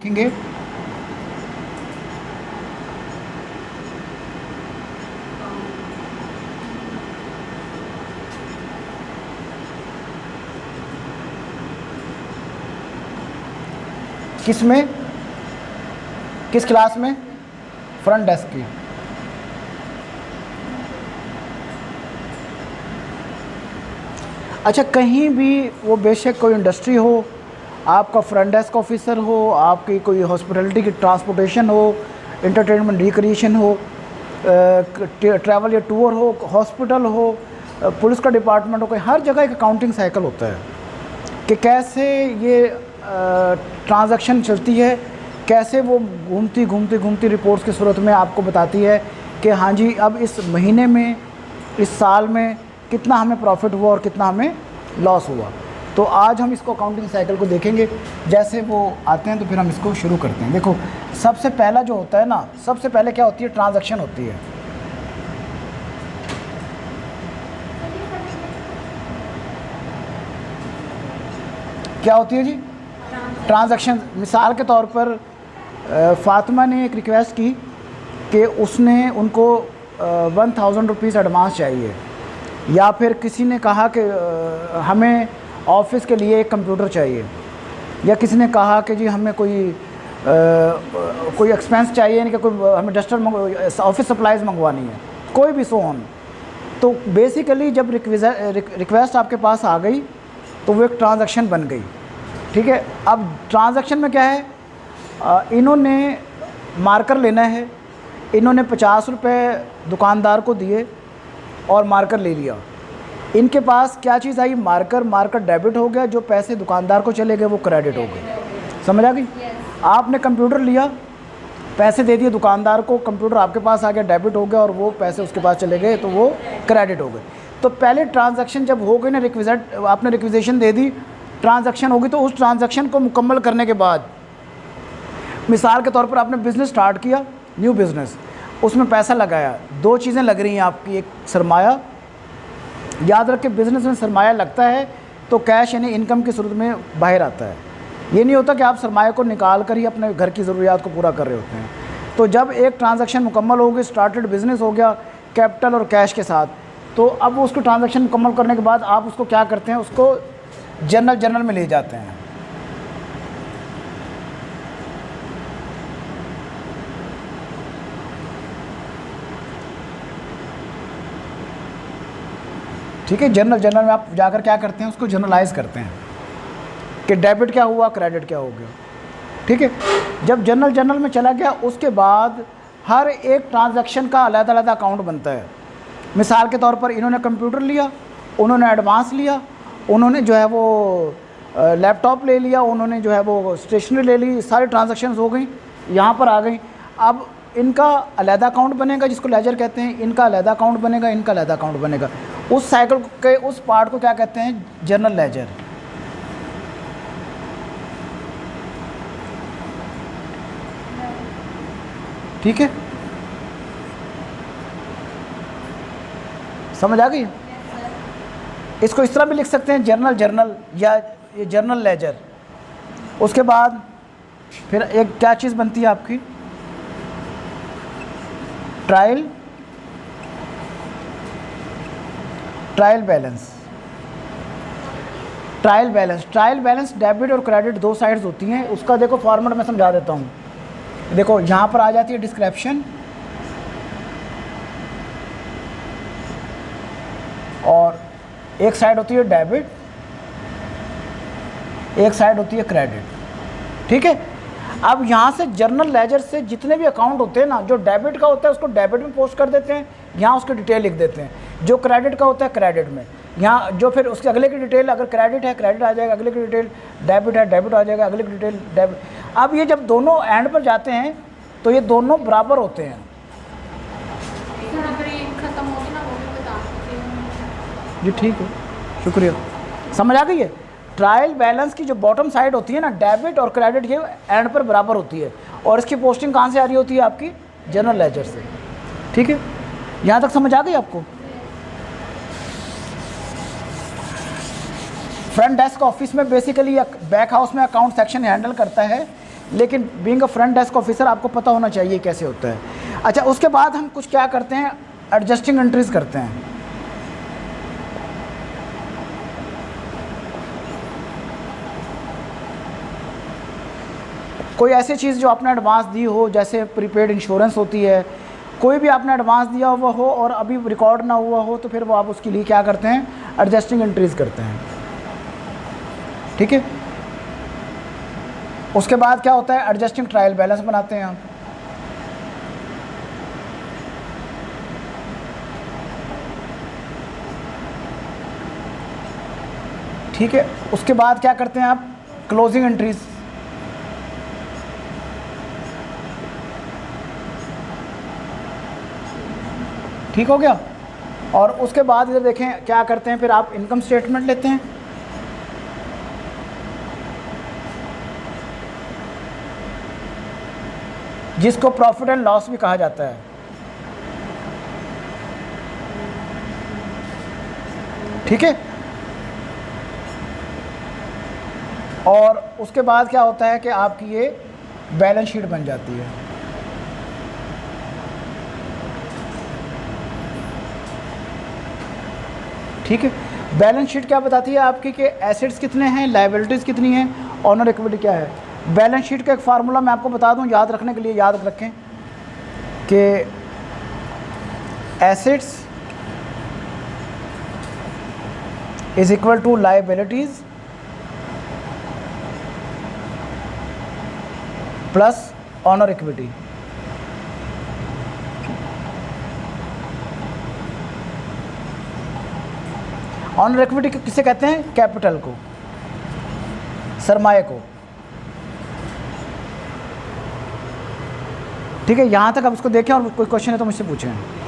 देखेंगे किस में, किस क्लास में? फ्रंट डेस्क की। अच्छा, कहीं भी वो बेशक कोई इंडस्ट्री हो, आपका फ्रंट डेस्क ऑफिसर हो, आपकी कोई हॉस्पिटलिटी की ट्रांसपोर्टेशन हो, एंटरटेनमेंट रिक्रिएशन हो, ट्रैवल या टूर हो, हॉस्पिटल हो, पुलिस का डिपार्टमेंट हो, कोई हर जगह एक अकाउंटिंग साइकिल होता है कि कैसे ये ट्रांजैक्शन चलती है, कैसे वो घूमती घूमती घूमती रिपोर्ट्स की सूरत में आपको बताती है कि हाँ जी अब इस महीने में, इस साल में कितना हमें प्रॉफिट हुआ और कितना हमें लॉस हुआ। तो आज हम इसको अकाउंटिंग साइकिल को देखेंगे। जैसे वो आते हैं तो फिर हम इसको शुरू करते हैं। देखो, सबसे पहला जो होता है ना, सबसे पहले क्या होती है? ट्रांजैक्शन होती है। क्या होती है जी? ट्रांजैक्शन। मिसाल के तौर पर फातिमा ने एक रिक्वेस्ट की कि उसने उनको 1000 रुपीज़ एडवांस चाहिए, या फिर किसी ने कहा कि हमें ऑफिस के लिए एक कंप्यूटर चाहिए, या किसी ने कहा कि जी हमें कोई एक्सपेंस चाहिए, यानी कि कोई हमें डस्टर ऑफिस सप्लाइज़ मंगवानी है, कोई भी सो ऑन। तो बेसिकली जब रिक्वेस्ट आपके पास आ गई तो वो एक ट्रांजैक्शन बन गई। ठीक है, अब ट्रांजैक्शन में क्या है? इन्होंने मार्कर लेना है, इन्होंने 50 रुपये दुकानदार को दिए और मार्कर ले लिया। इनके पास क्या चीज़ आई? मार्कर डेबिट हो गया, जो पैसे दुकानदार को चले गए वो क्रेडिट हो गए। समझ आ गई? आपने कंप्यूटर लिया, पैसे दे दिए दुकानदार को, कंप्यूटर आपके पास आ गया, डेबिट हो गया, और वो पैसे उसके पास चले गए तो वो क्रेडिट हो गए। तो पहले ट्रांजैक्शन जब हो गई ना, आपने रिक्विजिशन दे दी, ट्रांजैक्शन होगी, तो उस ट्रांजैक्शन को मुकम्मल करने के बाद, मिसाल के तौर पर आपने बिज़नेस स्टार्ट किया, न्यू बिज़नेस, उसमें पैसा लगाया, दो चीज़ें लग रही हैं आपकी। एक सरमाया, याद रख के बिज़नेस में सरमाया लगता है तो कैश यानी इनकम की सूरत में बाहर आता है। ये नहीं होता कि आप सरमाया को निकाल कर ही अपने घर की ज़रूरियात को पूरा कर रहे होते हैं। तो जब एक ट्रांजैक्शन मुकम्मल हो गई, स्टार्टेड बिज़नेस हो गया कैपिटल और कैश के साथ, तो अब उसको ट्रांजैक्शन मुकम्मल करने के बाद आप उसको क्या करते हैं? उसको जर्नल में ले जाते हैं। ठीक है, जर्नल में आप जाकर क्या करते हैं? उसको जर्नलाइज करते हैं कि डेबिट क्या हुआ, क्रेडिट क्या हो गया। ठीक है, जब जर्नल में चला गया, उसके बाद हर एक ट्रांजैक्शन का अलग-अलग अकाउंट बनता है। मिसाल के तौर पर इन्होंने कंप्यूटर लिया, उन्होंने एडवांस लिया, उन्होंने जो है वो लैपटॉप ले लिया, उन्होंने जो है वो स्टेशनरी ले ली, सारी ट्रांजैक्शंस हो गई, यहाँ पर आ गई। अब इनका अलग अकाउंट बनेगा जिसको लेजर कहते हैं, इनका अलग अकाउंट बनेगा, इनका अलग अकाउंट बनेगा। उस साइकिल के उस पार्ट को क्या कहते हैं? Journal ledger. ठीक है, समझ आ गई? इसको इस तरह भी लिख सकते हैं, जर्नल या ये जर्नल लेजर। उसके बाद फिर एक क्या चीज़ बनती है आपकी? Trial balance. Trial balance debit और क्रेडिट दो साइड्स होती हैं। उसका देखो फॉर्मेट मैं समझा देता हूँ। देखो, यहाँ पर आ जाती है डिस्क्रिप्शन, और एक साइड होती है डेबिट, एक साइड होती है क्रेडिट। ठीक है, अब यहाँ से जर्नल लेजर से जितने भी अकाउंट होते हैं ना, जो डेबिट का होता है उसको डेबिट में पोस्ट कर देते हैं, यहाँ उसकी डिटेल लिख देते हैं। जो क्रेडिट का होता है क्रेडिट में, यहाँ जो फिर उसके अगले की डिटेल, अगर क्रेडिट है क्रेडिट आ जाएगा, अगले की डिटेल डेबिट है डेबिट आ जाएगा, अगले की डिटेल डेबिट। अब ये जब दोनों एंड पर जाते हैं तो ये दोनों बराबर होते हैं। जी ठीक है, शुक्रिया, समझ आ गई है? ट्रायल बैलेंस की जो बॉटम साइड होती है ना, डेबिट और क्रेडिट ये एंड पर बराबर होती है, और इसकी पोस्टिंग कहाँ से आ रही होती है? आपकी जर्नल लेजर से। ठीक है, यहाँ तक समझ आ गई आपको? फ्रंट डेस्क ऑफिस में बेसिकली बैक हाउस में अकाउंट सेक्शन हैंडल करता है। लेकिन being a front desk officer आपको पता होना चाहिए कैसे होता है। अच्छा, उसके बाद हम कुछ क्या करते हैं, एडजस्टिंग एंट्रीज करते हैं। कोई ऐसी चीज़ जो आपने एडवांस दी हो, जैसे प्रीपेड इंश्योरेंस होती है, कोई भी आपने एडवांस दिया हुआ हो और अभी रिकॉर्ड ना हुआ हो, तो फिर वो आप उसके लिए क्या करते हैं, एडजस्टिंग एंट्रीज करते हैं। ठीक है। उसके बाद क्या होता है, एडजस्टिंग ट्रायल बैलेंस बनाते हैं आप। ठीक है। उसके बाद क्या करते हैं आप, क्लोजिंग एंट्रीज। ठीक हो गया। और उसके बाद इधर देखें क्या करते हैं, फिर आप इनकम स्टेटमेंट लेते हैं, जिसको प्रॉफिट एंड लॉस भी कहा जाता है। ठीक है। और उसके बाद क्या होता है कि आपकी ये बैलेंस शीट बन जाती है। ठीक है। बैलेंस शीट क्या बताती है आपकी कि एसेट्स कितने हैं, लायबिलिटीज़ कितनी हैं, ऑनर इक्विटी क्या है। बैलेंस शीट का एक फार्मूला मैं आपको बता दूं, याद रखने के लिए, याद रखें कि assets is equal to liabilities plus owner equity. Owner equity किसे कहते हैं, कैपिटल को, सरमाए को। ठीक है। यहाँ तक आप उसको देखें और कोई क्वेश्चन है तो मुझसे पूछें।